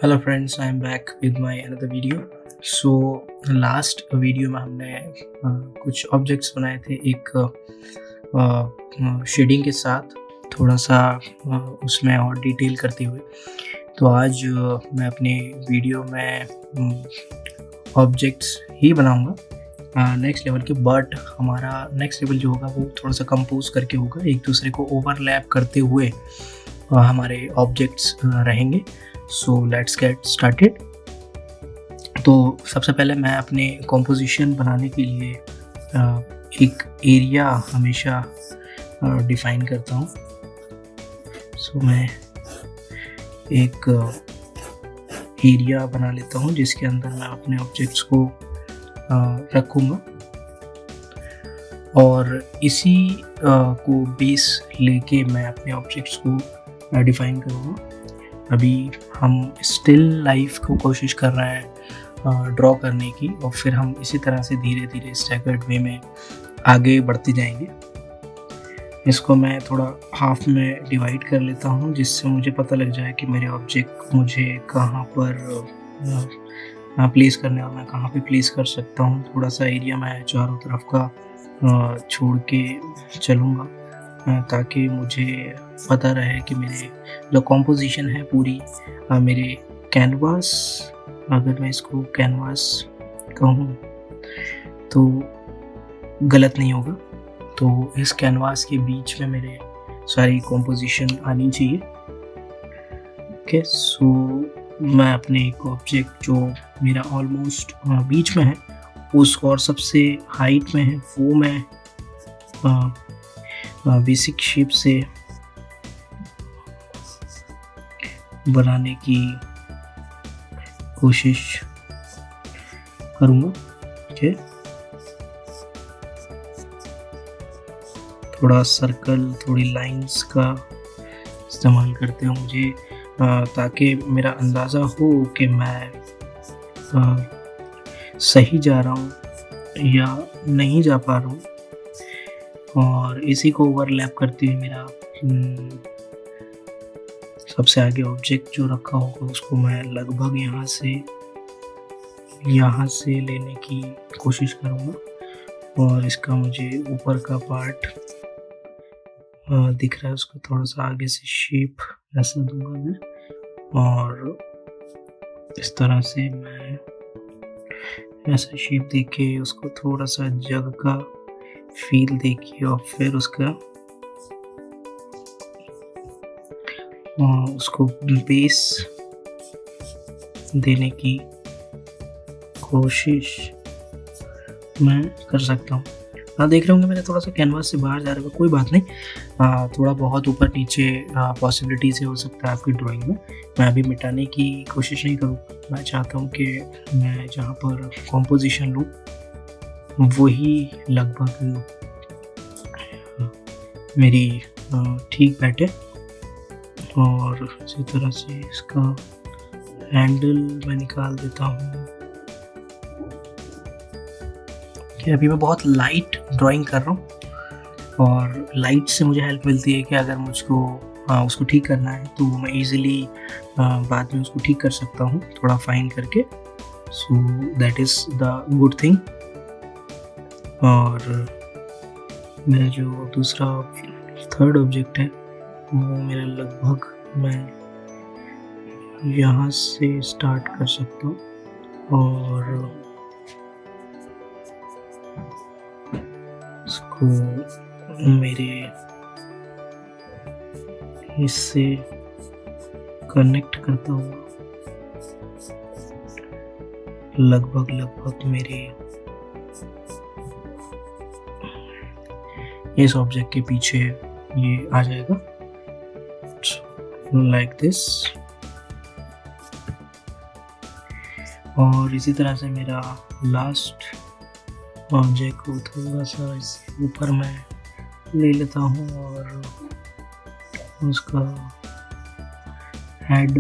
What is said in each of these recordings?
Hello friends, I am back with my another video. So last video में हमने कुछ objects बनाए थे एक शेडिंग के साथ, थोड़ा सा उसमें और डिटेल करते हुए। तो आज मैं अपने वीडियो में ऑब्जेक्ट्स ही बनाऊंगा नेक्स्ट लेवल के, बट हमारा नेक्स्ट लेवल जो होगा वो थोड़ा सा कंपोज करके होगा, एक दूसरे को ओवरलैप करते हुए हमारे ऑब्जेक्ट्स रहेंगे। So let's get started. तो सबसे पहले मैं अपने कॉम्पोजिशन बनाने के लिए एक एरिया हमेशा डिफाइन करता हूँ। सो मैं एक एरिया बना लेता हूँ जिसके अंदर मैं अपने ऑब्जेक्ट्स को रखूँगा और इसी को बेस लेके मैं अपने ऑब्जेक्ट्स को डिफाइन करूँगा। अभी हम स्टिल लाइफ को कोशिश कर रहे हैं ड्रॉ करने की, और फिर हम इसी तरह से धीरे धीरे स्टैगर्ड वे में आगे बढ़ते जाएंगे। इसको मैं थोड़ा हाफ में डिवाइड कर लेता हूँ जिससे मुझे पता लग जाए कि मेरे ऑब्जेक्ट मुझे कहाँ पर प्लेस करने और मैं कहाँ पे प्लेस कर सकता हूँ। थोड़ा सा एरिया मैं चारों तरफ का छोड़ के चलूँगा ताकि मुझे पता रहे कि मेरे जो कॉम्पोजिशन है पूरी मेरे कैनवास, अगर मैं इसको कैनवास कहूँ तो गलत नहीं होगा। तो इस कैनवास के बीच में मेरे सारी कॉम्पोजिशन आनी चाहिए। ओके, सो मैं अपने एक ऑब्जेक्ट जो मेरा ऑलमोस्ट बीच में है उस और सबसे हाइट में है वो मैं बेसिक शेप से बनाने की कोशिश करूँगा। ओके, थोड़ा सर्कल, थोड़ी लाइंस का इस्तेमाल करते हो मुझे ताकि मेरा अंदाज़ा हो कि मैं सही जा रहा हूँ या नहीं जा पा रहा हूँ। और इसी को ओवरलैप करते हुए मेरा सबसे आगे ऑब्जेक्ट जो रखा होगा उसको मैं लगभग यहाँ से लेने की कोशिश करूँगा, और इसका मुझे ऊपर का पार्ट दिख रहा है उसको थोड़ा सा आगे से शेप ऐसा दूंगा मैं, और इस तरह से मैं ऐसा शेप देके उसको थोड़ा सा जग का फील देके और फिर उसको बेस देने की कोशिश मैं कर सकता हूँ। देख रहे होंगे मेरा थोड़ा सा कैनवास से बाहर जा रहा है, कोई बात नहीं, थोड़ा बहुत ऊपर नीचे पॉसिबिलिटी से हो सकता है आपकी ड्राइंग में। मैं अभी मिटाने की कोशिश नहीं करूँ, मैं चाहता हूँ कि मैं जहाँ पर कॉम्पोजिशन लूँ वही लगभग मेरी ठीक बैठे, और इसी तरह से इसका हैंडल मैं निकाल देता हूँ। कि अभी मैं बहुत लाइट ड्राइंग कर रहा हूँ और लाइट से मुझे हेल्प मिलती है कि अगर मुझको उसको ठीक करना है तो मैं इजीली बाद में उसको ठीक कर सकता हूँ थोड़ा फाइन करके। So that is the good thing. और मेरा जो दूसरा थर्ड ऑब्जेक्ट है वो मेरा लगभग मैं यहाँ से स्टार्ट कर सकता हूँ और इसको मेरे इससे कनेक्ट करता हूँ लगभग मेरे इस ऑब्जेक्ट के पीछे ये आ जाएगा लाइक दिस। और इसी तरह से मेरा लास्ट ऑब्जेक्ट को थोड़ा सा इससे ऊपर मैं ले लेता हूँ और उसका हेड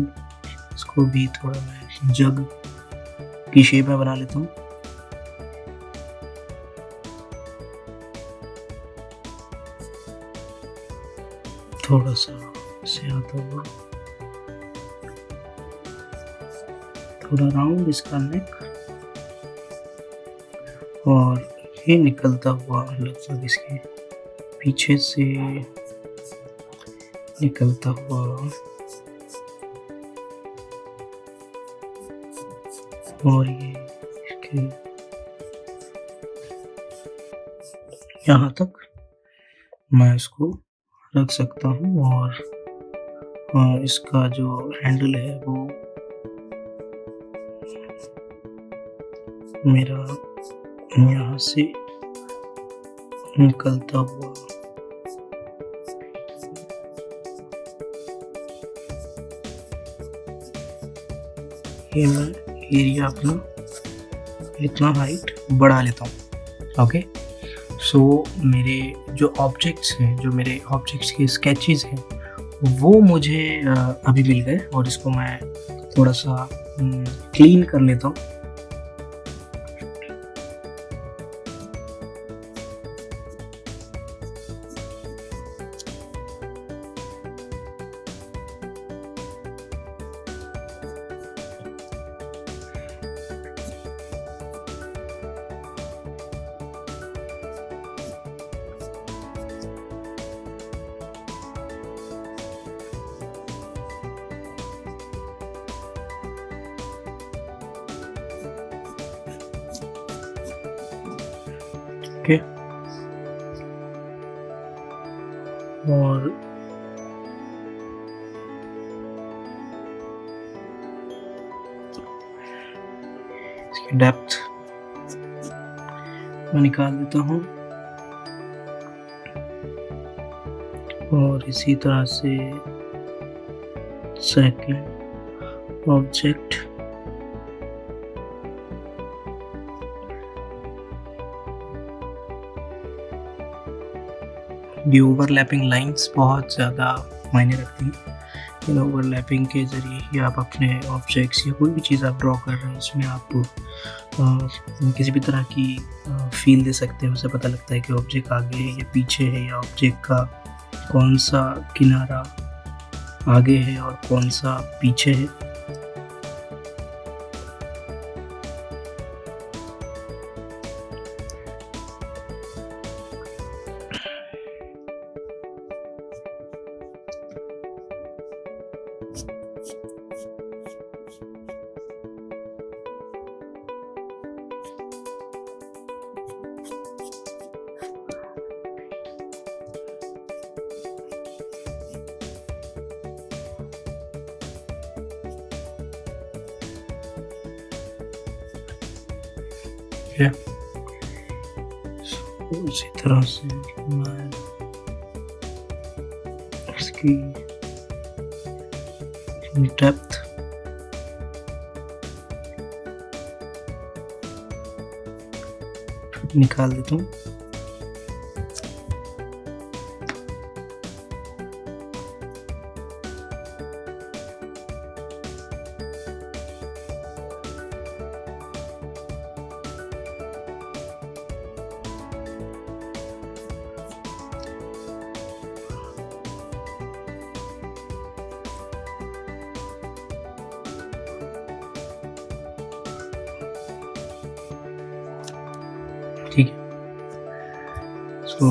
इसको भी थोड़ा मैं जग की शेप में बना लेता हूँ। थोड़ा सा से आता हुआ थोड़ा राउंड इसका नेक, और ये निकलता हुआ लगभग इसके पीछे से निकलता हुआ और ये इसके यहाँ तक मैं इसको रख सकता हूँ। और इसका जो हैंडल है वो मेरा यहाँ से निकलता हुआ ये मैं एरिया अपना इतना हाइट बढ़ा लेता हूँ। ओके, सो मेरे जो ऑब्जेक्ट्स हैं, जो मेरे ऑब्जेक्ट्स के स्केचेस हैं, वो मुझे अभी मिल गए, और इसको मैं थोड़ा सा क्लीन कर लेता हूँ। ओके, और इसकी डेप्थ मैं निकाल देता हूँ, और इसी तरह से सेकंड ऑब्जेक्ट ये ओवरलैपिंग लाइंस बहुत ज़्यादा मायने रखती हैं। इन ओवरलैपिंग के ज़रिए ही आप अपने ऑब्जेक्ट्स या कोई भी चीज़ आप ड्रॉ कर रहे हैं उसमें आप किसी भी तरह की फील दे सकते हैं। उससे पता लगता है कि ऑब्जेक्ट आगे है या पीछे है, या ऑब्जेक्ट का कौन सा किनारा आगे है और कौन सा पीछे है। है। उसी तरह से मैं इसकी डेप्थ निकाल देता हूँ। ठीक है, सो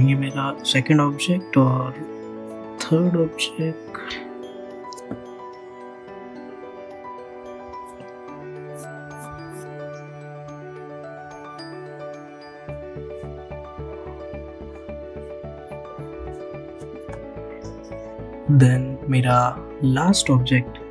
ये मेरा सेकंड ऑब्जेक्ट, और थर्ड ऑब्जेक्ट देन मेरा लास्ट ऑब्जेक्ट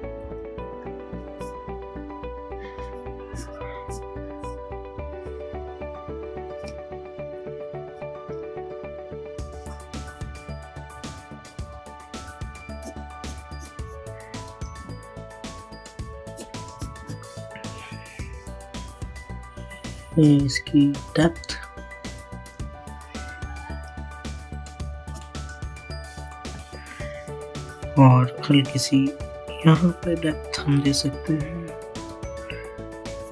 इसकी डेप्थ और हल्की सी यहाँ पे डेप्थ हम दे सकते हैं,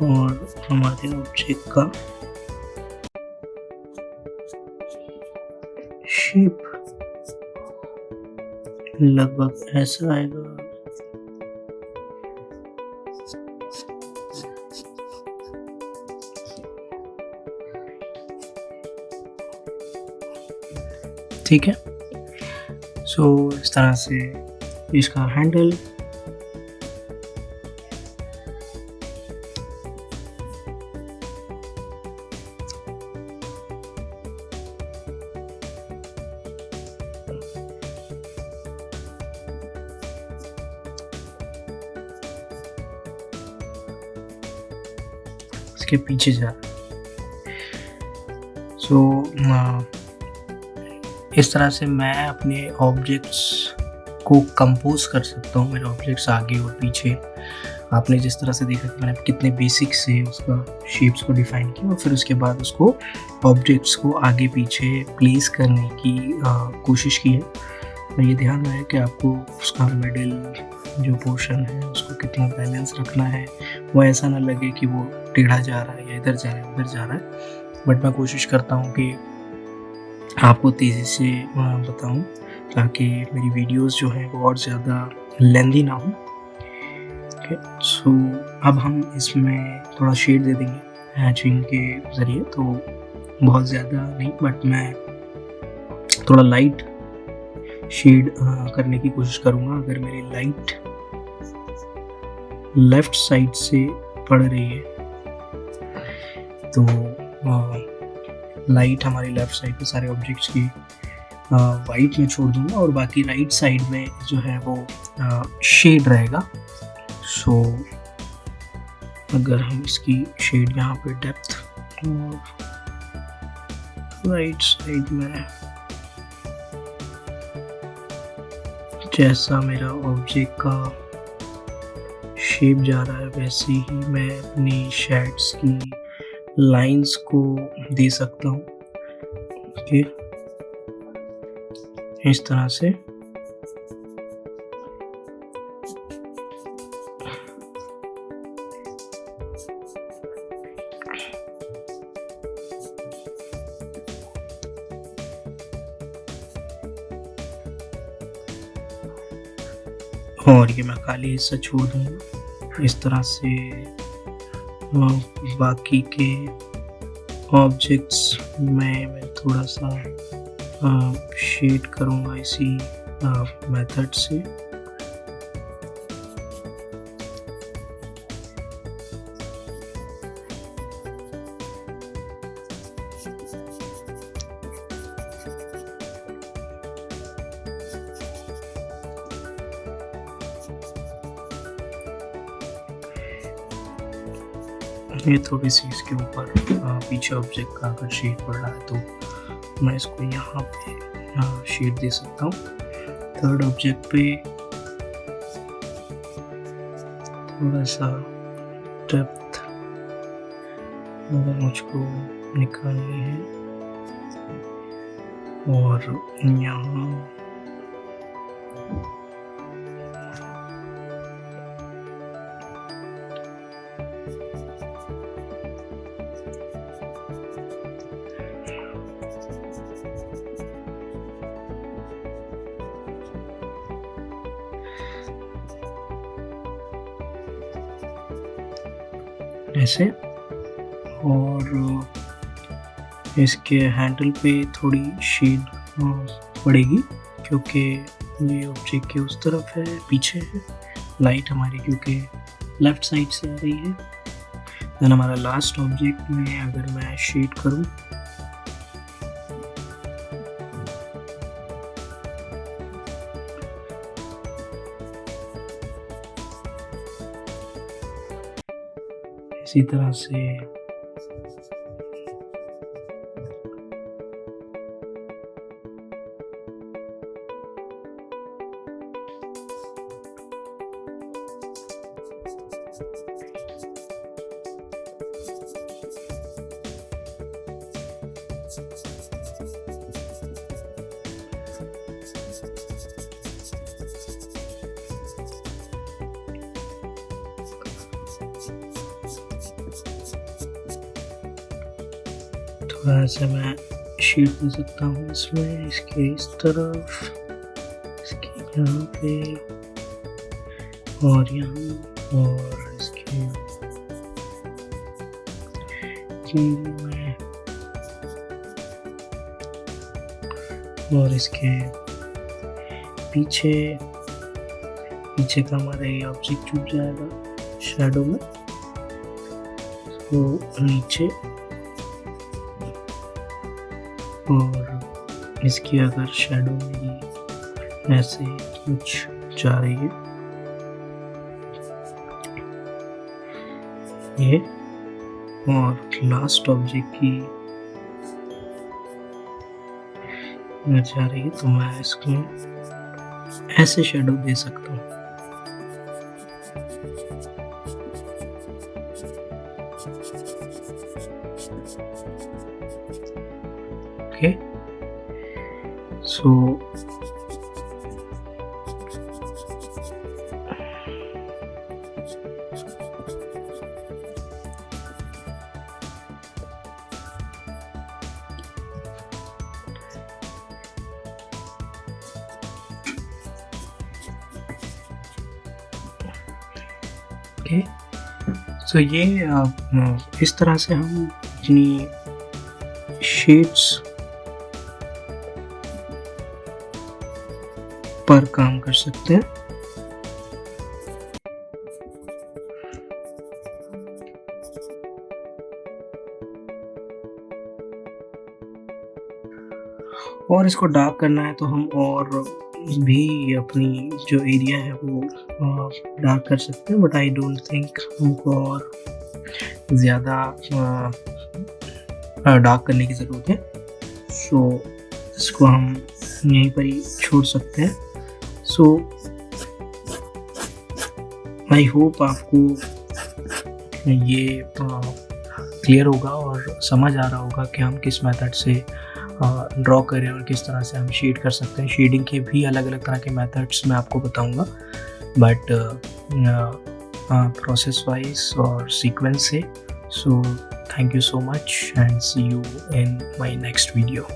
और हमारे ऑब्जेक्ट का शेप लगभग ऐसा आएगा। ठीक है। सो इस तरह से इसका हैंडल, इसके पीछे जा रहा है। सो इस तरह से मैं अपने ऑब्जेक्ट्स को कंपोज कर सकता हूँ, मेरे ऑब्जेक्ट्स आगे और पीछे। आपने जिस तरह से देखा कि मैंने कितने बेसिक से उसका शेप्स को डिफाइन किया और फिर उसके बाद उसको ऑब्जेक्ट्स को आगे पीछे प्लेस करने की कोशिश की है। और ये ध्यान रहे कि आपको उसका मिडिल जो पोर्शन है उसको कितना बैलेंस रखना है, वो ऐसा ना लगे कि वो टेढ़ा जा रहा है या इधर जा रहा है उधर जा रहा है। बट मैं कोशिश करता हूँ कि आपको तेज़ी से बताऊँ ताकि मेरी वीडियोस जो हैं वो और ज़्यादा लेंदी ना हो। ओके, सो अब हम इसमें थोड़ा शेड दे देंगे हैचिंग के ज़रिए, तो बहुत ज़्यादा नहीं बट मैं थोड़ा लाइट शेड करने की कोशिश करूँगा। अगर मेरी लाइट लेफ़्ट साइड से पड़ रही है तो लाइट हमारी लेफ़्ट साइड पे सारे ऑब्जेक्ट्स की वाइट में छोड़ दूँगा और बाकी राइट साइड में जो है वो शेड रहेगा। सो अगर हम इसकी शेड यहाँ पे डेप्थ और राइट साइड में जैसा मेरा ऑब्जेक्ट का शेप जा रहा है वैसे ही मैं अपनी शेड्स की लाइंस को दे सकता हूँ। ओके, इस तरह से और ये मैं खाली हिस्सा छोड़ दूँगा। इस तरह से बाकी के ऑब्जेक्ट्स में मैं थोड़ा सा शेड करूँगा इसी मेथड से। ये थोड़ी सी इसके ऊपर पीछे ऑब्जेक्ट का अगर शेड पड़ रहा है तो मैं इसको यहाँ पे शेड दे सकता हूँ। थर्ड ऑब्जेक्ट पे थोड़ा सा डेप्थ अगर मुझको निकालनी है और यहाँ ऐसे, और इसके हैंडल पे थोड़ी शेड पड़ेगी क्योंकि ये ऑब्जेक्ट के उस तरफ है, पीछे है लाइट हमारी क्योंकि लेफ़्ट साइड से आ रही है। देन हमारा लास्ट ऑब्जेक्ट में अगर मैं शेड करूँ इसी तरह से थोड़ा सा मैं शेड दे सकता हूँ इसमें, इसके इस तरफ, इसके यहाँ पे और यहाँ और इसके इसके में और इसके पीछे का हमारा ये ऑब्जेक्ट छुप जाएगा शैडो में, तो नीचे, और इसकी अगर शैडो मेरी ऐसे कुछ जा रही है ये, और लास्ट ऑब्जेक्ट की जा रही है, तो मैं इसको ऐसे शैडो दे सकता हूँ। ओके, सो सो ये इस तरह से हम अपनी शेड्स पर काम कर सकते हैं। और इसको डार्क करना है तो हम और भी अपनी जो एरिया है वो डार्क कर सकते हैं, बट आई डोंट थिंक हमको और ज़्यादा डार्क करने की ज़रूरत है, सो इसको हम यहीं पर ही छोड़ सकते हैं। सो आई होप आपको ये क्लियर होगा और समझ आ रहा होगा कि हम किस मेथड से ड्रॉ करें और किस तरह से हम शेड कर सकते हैं। शेडिंग के भी अलग अलग तरह के मेथड्स मैं आपको बताऊंगा, बट प्रोसेस वाइज और सीक्वेंस से। So thank you so much and see you in my next video.